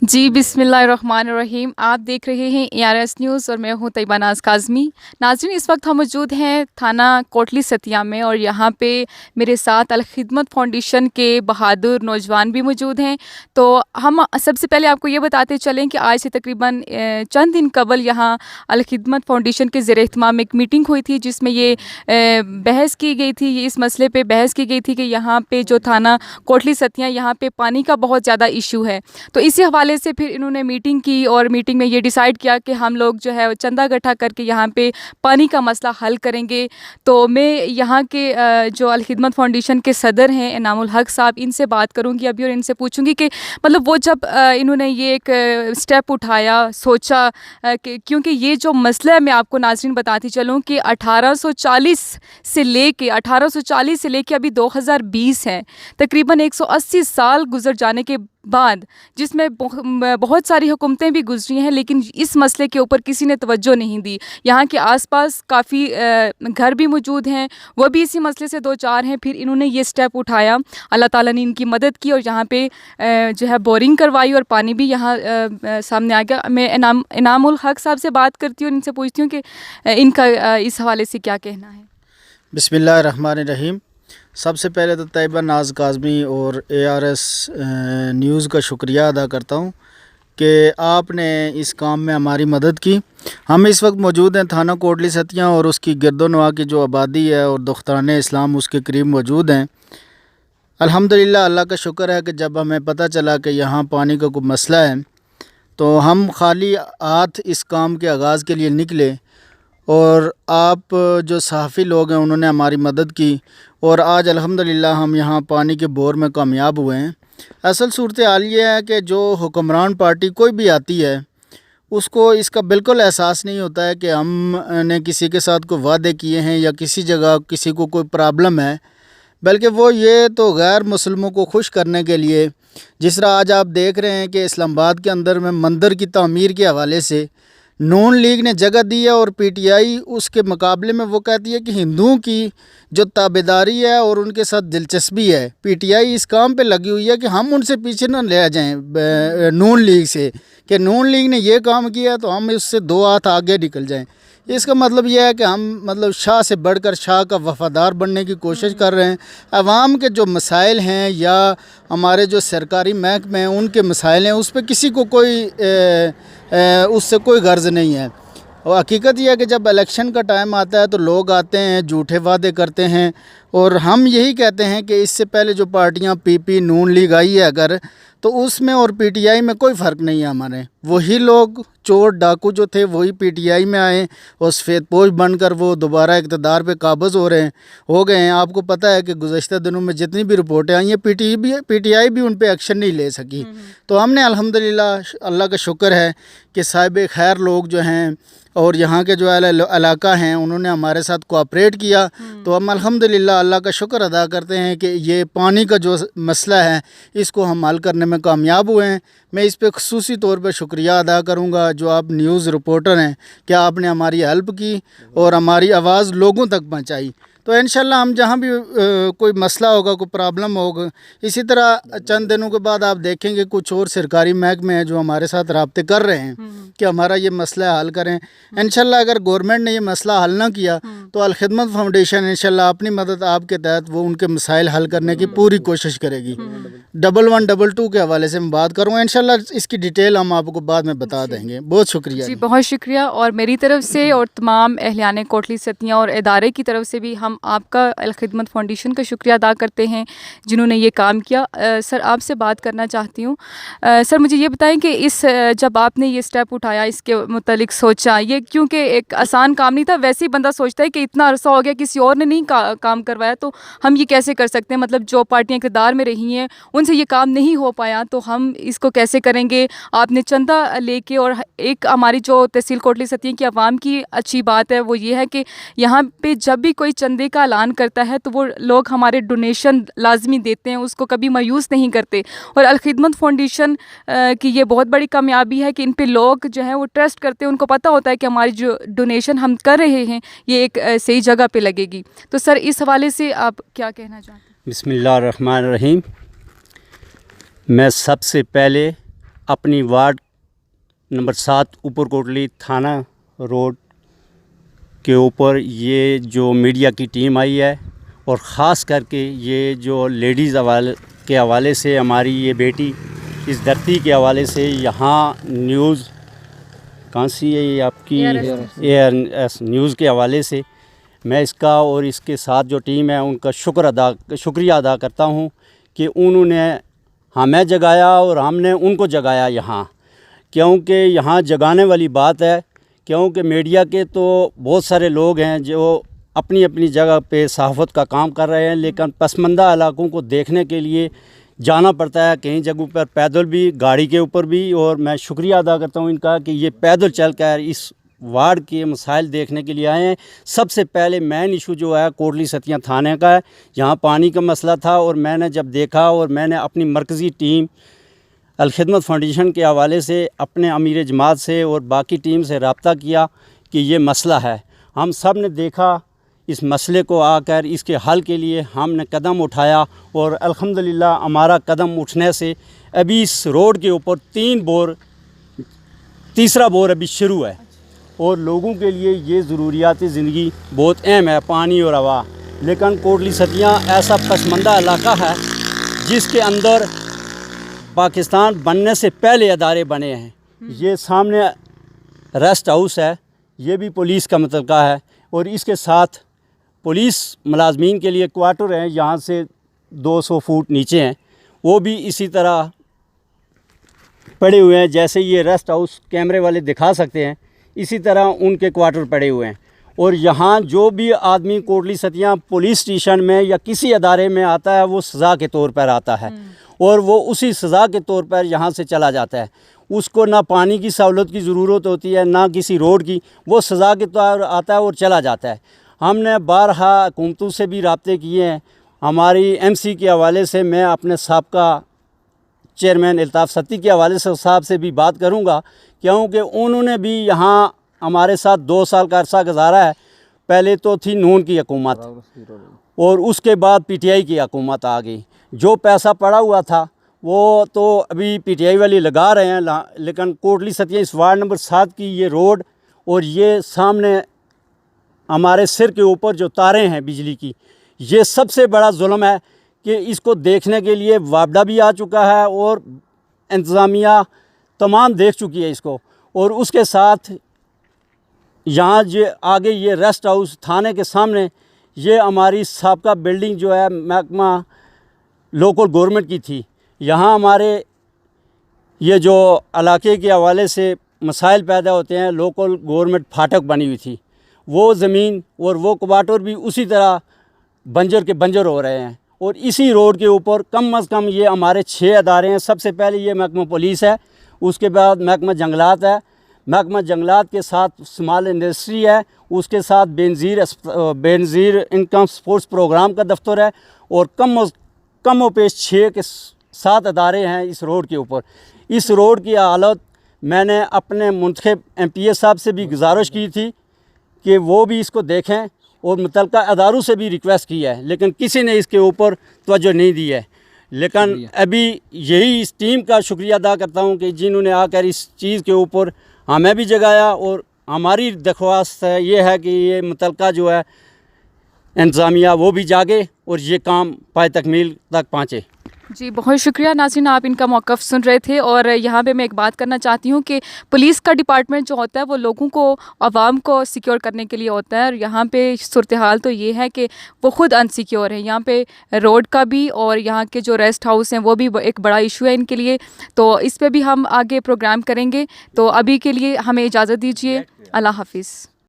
जी, बिस्मिल्लाहिर्रहमानिर्रहीम। आप देख रहे हैं ARS न्यूज़ और मैं हूं तैयबा नाज़ काज़मी। नाज़रीन, इस वक्त हम मौजूद हैं थाना कोटली सतिया में और यहाँ पे मेरे साथ अल खिदमत फाउंडेशन के बहादुर नौजवान भी मौजूद हैं। तो हम सबसे पहले आपको ये बताते चलें कि आज से तकरीबन चंद दिन कबल यहाँ अल खिदमत फाउंडेशन के ज़ेर एहतमाम एक मीटिंग हुई थी, जिसमें ये बहस की गई थी, इस मसले पे बहस की गई थी कि यहाँ पे जो थाना कोटली सतिया, यहाँ पे पानी का बहुत ज़्यादा इशू है। तो इसी हवाले से फिर इन्होंने मीटिंग की और मीटिंग में ये डिसाइड किया कि हम लोग जो है चंदा इकट्ठा करके यहाँ पे पानी का मसला हल करेंगे। तो मैं यहाँ के जो अल खिदमत फाउंडेशन के सदर हैं इनामुल हक साहब, इनसे बात करूँगी अभी और इनसे पूछूँगी कि मतलब वो जब इन्होंने ये एक स्टेप उठाया, सोचा कि क्योंकि ये जो मसला है, मैं आपको नाज़रीन बताती चलूँ कि 1840 से लेके अभी 2020 है, तकरीबन 180 साल गुजर जाने के बाद, जिसमें बहुत सारी हुकूमतें भी गुजरी हैं, लेकिन इस मसले के ऊपर किसी ने तवज्जो नहीं दी। यहाँ के आसपास काफ़ी घर भी मौजूद हैं, वो भी इसी मसले से दो चार हैं। फिर इन्होंने ये स्टेप उठाया, अल्लाह ताला ने इनकी मदद की और यहाँ पे जो है बोरिंग करवाई और पानी भी यहाँ सामने आ गया। मैं इनामुल हक साहब से बात करती हूँ और इनसे पूछती हूँ कि इनका इस हवाले से क्या कहना है। बिस्मिल्लाहिर्रहमानिर्रहीम। सबसे पहले तो तैयबा नाज़ काज़मी और ARS न्यूज़ का शुक्रिया अदा करता हूँ कि आपने इस काम में हमारी मदद की। हम इस वक्त मौजूद हैं थाना कोटली सतिया और उसकी गिरदोनवा की जो आबादी है और दुख्तान इस्लाम उसके करीब मौजूद हैं। अल्हम्दुलिल्लाह, अल्लाह का शुक्र है कि जब हमें पता चला कि यहाँ पानी का कोई मसला है तो हम खाली हाथ इस काम के आगाज़ के लिए निकले और आप जो सहाफ़ी लोग हैं उन्होंने हमारी मदद की और आज अल्हम्दुलिल्लाह हम यहाँ पानी के बोर में कामयाब हुए हैं। असल सूरत हाल ये है कि जो हुक्मरान पार्टी कोई भी आती है उसको इसका बिल्कुल एहसास नहीं होता है कि हमने किसी के साथ कोई वादे किए हैं या किसी जगह किसी को कोई प्रॉब्लम है, बल्कि वो ये तो गैर मुसलमों को खुश करने के लिए, जिस तरह आज आप देख रहे हैं कि इस्लामाबाद के अंदर में मंदिर की तामीर के हवाले से नून लीग ने जगह दी है और PTI उसके मुकाबले में वो कहती है कि हिंदुओं की जो ताबेदारी है और उनके साथ दिलचस्पी है, PTI इस काम पे लगी हुई है कि हम उनसे पीछे ना ले जाएं नून लीग से, कि नून लीग ने ये काम किया तो हम उससे दो हाथ आगे निकल जाएं। इसका मतलब यह है कि हम मतलब शाह से बढ़कर शाह का वफ़ादार बनने की कोशिश कर रहे हैं। आवाम के जो मसाइल हैं या हमारे जो सरकारी महकमे हैं उनके मसाइल हैं, उस पर किसी को कोई उससे कोई गर्ज नहीं है। और हकीकत यह है कि जब इलेक्शन का टाइम आता है तो लोग आते हैं, झूठे वादे करते हैं और हम यही कहते हैं कि इससे पहले जो पार्टियां PP नून लीग आई है अगर, तो उसमें और PTI में कोई फ़र्क नहीं है। हमारे वही लोग चोर डाकू जो थे वही PTI में आए और सफ़ेदपोश बनकर वो दोबारा इक़्तिदार पे काबिज़ हो गए हैं। आपको पता है कि गुज़श्ता दिनों में जितनी भी रिपोर्टें आई हैं PTI भी उन पे एक्शन नहीं ले सकी। तो हमने अल्हम्दुलिल्लाह, अल्लाह का शुक्र है कि साहिब खैर लोग जो हैं और यहाँ के जो इलाका हैं उन्होंने हमारे साथ कोऑपरेट किया। तो हम अल्हम्दुलिल्लाह अल्लाह का शुक्र अदा करते हैं कि ये पानी का जो मसला है इसको हम हल करने में कामयाब हुए हैं। मैं इस पे ख़ुसूसी तौर पर शुक्रिया अदा करूँगा जो आप न्यूज़ रिपोर्टर हैं कि आपने हमारी हेल्प की और हमारी आवाज़ लोगों तक पहुँचाई। तो इंशाल्लाह हम जहाँ भी कोई मसला होगा, कोई प्रॉब्लम होगा, इसी तरह चंद दिनों के बाद आप देखेंगे कुछ और सरकारी महकमे हैं जो हमारे साथ राब्ते कर रहे हैं कि हमारा ये मसला हल करें। इंशाल्लाह अगर गवर्नमेंट ने ये मसला हल ना किया तो अल खिदमत फाउंडेशन इंशाल्लाह अपनी मदद आपके तहत वो उनके मसाइल हल करने की पूरी कोशिश करेगी। 1122 के हवाले से मैं बात करूँगा, इंशाल्लाह इसकी डिटेल हम आपको बाद में बता देंगे। बहुत शुक्रिया जी, बहुत शुक्रिया। और मेरी तरफ से और तमाम अहलियान कोटली सतिया और इदारे की तरफ से भी हम आपका अल खिदमत फाउंडेशन का शुक्रिया अदा करते हैं जिन्होंने ये काम किया। सर, आपसे बात करना चाहती हूँ। सर, मुझे ये बताएं कि जब आपने ये स्टेप उठाया, इसके मुतालिक सोचा, ये क्योंकि एक आसान काम नहीं था। वैसे ही बंदा सोचता है कि इतना अरसा हो गया किसी और ने नहीं काम करवाया तो हम ये कैसे कर सकते हैं, मतलब जो पार्टियाँ इक़्तिदार में रही हैं उनसे ये काम नहीं हो पाया तो हम इसको कैसे करेंगे। आपने चंदा लेके, और एक हमारी जो तहसील कोटली सतिया की आवाम की अच्छी बात है वो ये है कि यहाँ पे जब भी कोई चंदे का ऐलान करता है तो वो लोग हमारे डोनेशन लाजमी देते हैं, उसको कभी मायूस नहीं करते। और अल खिदमत फाउंडेशन की ये बहुत बड़ी कामयाबी है कि इन पे लोग जो है वो ट्रस्ट करते हैं, उनको पता होता है कि हमारी जो डोनेशन हम कर रहे हैं ये एक सही जगह पे लगेगी। तो सर, इस हवाले से आप क्या कहना चाहते हैं? बिस्मिल्लाहिर्रहमानिर्रहीम। मैं सबसे पहले अपनी वार्ड नंबर 7 ऊपर कोटली थाना रोड के ऊपर ये जो मीडिया की टीम आई है और ख़ास करके ये जो लेडीज़ के हवाले से हमारी ये बेटी इस धरती के हवाले से यहाँ न्यूज़ कहाँ सी है ये आपकी ARS न्यूज़ के हवाले से मैं इसका और इसके साथ जो टीम है उनका शुक्रिया अदा करता हूँ कि उन्होंने हमें जगाया और हमने उनको जगाया यहाँ, क्योंकि यहाँ जगाने वाली बात है। क्योंकि मीडिया के तो बहुत सारे लोग हैं जो अपनी अपनी जगह पे सहाफ़त का काम कर रहे हैं, लेकिन पसमानदा इलाकों को देखने के लिए जाना पड़ता है, कई जगहों पर पैदल भी, गाड़ी के ऊपर भी। और मैं शुक्रिया अदा करता हूँ इनका कि ये पैदल चल कर इस वार्ड के मसाइल देखने के लिए आए हैं। सबसे पहले मेन इशू जो है कोटली सतिया थाने का है, यहाँ पानी का मसला था और मैंने जब देखा और मैंने अपनी मरकज़ी टीम अलखिदमत फाउंडेशन के हवाले से अपने अमीर जमात से और बाकी टीम से रब्ता किया कि ये मसला है। हम सब ने देखा इस मसले को आकर इसके हल के लिए हमने कदम उठाया और अल्हम्दुलिल्लाह हमारा कदम उठने से अभी इस रोड के ऊपर 3 बोर, तीसरा बोर अभी शुरू है और लोगों के लिए ये ज़रूरियाती ज़िंदगी बहुत अहम है, पानी और हवा। लेकिन कोटली सतिया ऐसा पसमानदा इलाका है जिसके अंदर पाकिस्तान बनने से पहले अदारे बने हैं। ये सामने रेस्ट हाउस है, ये भी पुलिस का मुतलका है और इसके साथ पुलिस मुलाजमीन के लिए क्वार्टर हैं, यहाँ से 200 फुट नीचे हैं, वो भी इसी तरह पड़े हुए हैं। जैसे ये रेस्ट हाउस कैमरे वाले दिखा सकते हैं, इसी तरह उनके क्वार्टर पड़े हुए हैं। और यहाँ जो भी आदमी कोटली सतिया पुलिस स्टेशन में या किसी अदारे में आता है वो सज़ा के तौर पर आता है और वो उसी सज़ा के तौर पर यहाँ से चला जाता है। उसको ना पानी की सहूलत की ज़रूरत होती है, ना किसी रोड की, वो सज़ा के तौर आता है और चला जाता है। हमने बारहा हुकूमतों से भी राब्ते किए हैं। हमारी MC के हवाले से मैं अपने साबका चेयरमैन अल्ताफ़ सत्ती के हवाले से साहब से भी बात करूंगा, क्योंकि उन्होंने भी यहाँ हमारे साथ 2 साल का अरसा गुजारा है। पहले तो थी नून की हुकूमत और उसके बाद PTI की हुकूमत आ गई। जो पैसा पड़ा हुआ था वो तो अभी PTI वाली लगा रहे हैं, लेकिन कोटली सतिया इस वार्ड नंबर 7 की ये रोड और ये सामने हमारे सिर के ऊपर जो तारें हैं बिजली की, ये सबसे बड़ा जुल्म है कि इसको देखने के लिए वापडा भी आ चुका है और इंतज़ामिया तमाम देख चुकी है इसको। और उसके साथ यहाँ जो आगे ये रेस्ट हाउस थाने के सामने ये हमारी साबका बिल्डिंग जो है महकमा लोकल गवर्नमेंट की थी। यहाँ हमारे ये जो इलाके के हवाले से मसाइल पैदा होते हैं, लोकल गवर्नमेंट फाटक बनी हुई थी, वो ज़मीन और वो क्वार्टर भी उसी तरह बंजर के बंजर हो रहे हैं। और इसी रोड के ऊपर कम अज़ कम ये हमारे 6 अदारे हैं। सबसे पहले ये महकमा पुलिस है, उसके बाद महकमा जंगलात है, महकमा जंगलात के साथ स्मॉल इंडस्ट्री है, उसके साथ बेनज़ीर इनकम स्पोर्ट्स प्रोग्राम का दफ्तर है और कम व पेश 6 के 7 अदारे हैं इस रोड के ऊपर। इस रोड की हालत मैंने अपने मुंतखब MPA साहब से भी गुजारिश की थी कि वो भी इसको देखें और मुतल्लिका अदारों से भी रिक्वेस्ट की है, लेकिन किसी ने इसके ऊपर तवज्जो नहीं दी है। लेकिन अभी यही इस टीम का शुक्रिया अदा करता हूँ कि जिन्होंने आकर इस चीज़ के ऊपर हमें भी जगाया और हमारी दरख्वास्त है ये है कि ये मुतल्लिका जो है इंतज़ामिया वो भी जागे और ये काम पाए तकमील तक पहुँचे। जी बहुत शुक्रिया नाज़रीन, आप इनका मौक़िफ़ सुन रहे थे। और यहाँ पे मैं एक बात करना चाहती हूँ कि पुलिस का डिपार्टमेंट जो होता है वो लोगों को, आवाम को सिक्योर करने के लिए होता है और यहाँ पे सूरत हाल तो ये है कि वो ख़ुद अनसिक्योर है। यहाँ पे रोड का भी और यहाँ के जो रेस्ट हाउस हैं वो भी एक बड़ा इशू है इनके लिए। तो इस पर भी हम आगे प्रोग्राम करेंगे। तो अभी के लिए हमें इजाज़त दीजिए। अल्लाह हाफिज़।